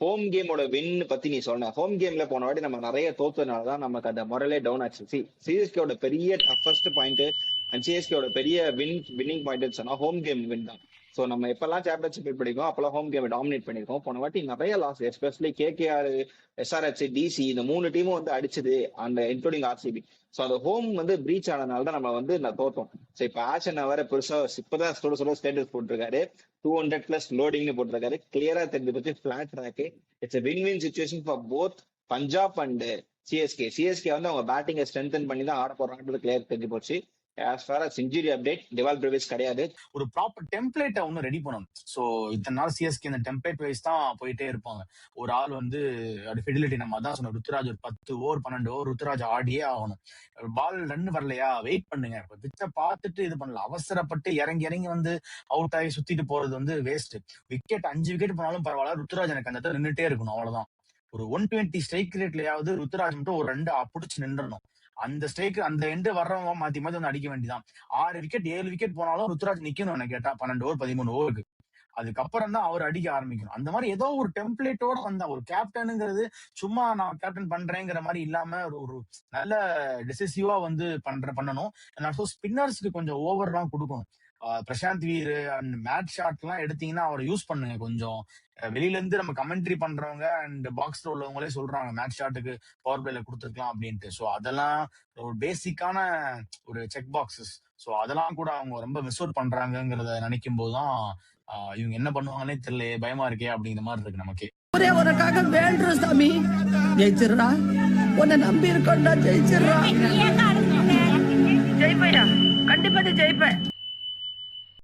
Home கேமோட win பத்தி நீ சொன்ன. ஹோம் கேம்ல போன வாட்டி நம்ம நிறைய தோத்ததுனாலதான் நமக்கு அந்த முறையிலே டவுன் ஆச்சு. சிஎஸ்கேவோட பெரிய டஃபஸ்ட் பாயிண்ட் அண்ட் சிஎஸ்கேவோட பெரிய வின்னிங் பாயிண்ட் சொன்னா ஹோம் கேம் வின் தான். ஸோ நம்ம எப்பெல்லாம் சாம்பியன்ஷிப் படிக்கும் அப்பெல்லாம் ஹோம் கேம் டாமினேட் பண்ணிருக்கோம். போன வாட்டி நிறைய loss, especially KKR, SRH, DC இந்த 3 டீமும் வந்து அடிச்சது, அந்த இன்க்ளூடிங் RCB. ஸோ அந்த ஹோம் வந்து பிரீச் ஆனதுனால தான் நம்ம வந்து தோத்தோம். ஸோ இப்போ ஆஷன் வேற பெருசா இப்பதான் சொல்ல ஸ்டேட்டஸ் போட்டிருக்காரு, 200+ லோடிங்னு போட்டிருக்காரு. கிளியரா தெரிஞ்சு பத்தி flat track. It's win situation for both Punjab and CSK வந்து அவங்க பேட்டிங்கை ஸ்ட்ரென்தன் பண்ணி தான் ஆட போறாங்கன்றது கிளியர் தெரிஞ்சு போச்சு. as far as injury update, டிவால் Brevis கிடையாது. ஒரு ப்ராப்பர் டெம்ப்ளேட்டை ஒன்னும் ரெடி பண்ணணும். ஸோ இத்தனை நாள் சிஎஸ்கே இந்த டெம்ப்ளேட் வைஸ் தான் போயிட்டே இருப்பாங்க. ஒரு ஆள் வந்து ஃபெடிலிட்டி, நம்ம அதான் சொன்னோம், ருத்துராஜ் ஒரு 10 ஓவர் 12 ஓவர் ருத்துராஜ் ஆடியே ஆகணும். பால் ரன் வரலையா, வெயிட் பண்ணுங்க. இப்போ பிச்சை பார்த்துட்டு இது பண்ணல, அவசரப்பட்டு இறங்கி வந்து அவுட் ஆகி சுத்திட்டு போறது வந்து வேஸ்ட். விக்கெட் 5 விக்கெட் போனாலும் பரவாயில்ல, ருத்துராஜ் எனக்கு அந்த இடத்துல நின்றுட்டே இருக்கணும், அவ்வளவுதான். ஒரு 120 ஸ்ட்ரைக் ரேட்லயாவது ருத்துராஜ் மட்டும் ஒரு 2 பிடிச்சு நின்றணும். அந்த ஸ்ட்ரைக் அந்த எண்டு வர்றவங்க மாத்தி மாத்தி வந்து அடிக்க வேண்டியதான். 6 விக்கெட் 7 விக்கெட் போனாலும் ருத்துராஜ் நிக்கணும் எனக்கு கேட்டா, 12 ஓவர் 13 ஓவருக்கு. அதுக்கப்புறம் தான் அவர் அடிக்க ஆரம்பிக்கணும். அந்த மாதிரி ஏதோ ஒரு டெம்ப்ளேட்டோட வந்தா, ஒரு கேப்டனுங்கிறது சும்மா நான் கேப்டன் பண்றேங்கிற மாதிரி இல்லாம ஒரு நல்ல டிசிசிவா வந்து பண்ணணும். ஸ்பின்னர்ஸ்க்கு கொஞ்சம் ஓவர்லாம் கொடுக்கணும். Prashant Veer and Matt Short எல்லாம் எடுத்தீங்கன்னா அவரை யூஸ் பண்ணுங்க கொஞ்சம். வெளியில இருந்து நம்ம கமெண்ட்ரி பண்றவங்க அண்ட் பாக்ஸ்ல உள்ளவங்களே சொல்றாங்க மேட் ஷாட்டுக்கு பவர் பிளேல கொடுத்துருக்கலாம் அப்படின்ட்டு. ஸோ அதெல்லாம் ஒரு பேசிக்கான ஒரு செக் பாக்ஸஸ். ஸோ அதெல்லாம் கூட அவங்க ரொம்ப மிஸ் அவுட் பண்றாங்கிறத நினைக்கும் போதுதான் இவங்க என்ன பண்ணுவாங்கன்னே தெரியல, பயமா இருக்கே அப்படிங்கிற மாதிரி இருக்கு நமக்கு. ஒரே உனக்காக வேண்டுறோம் சாமி, ஜெயிச்சிடுறா, உன்னை நம்பி இருக்கோம்டா, ஜெயிச்சிடுறா, ஜெயிப்பையா, கண்டிப்பா ஜெயிப்பேன்.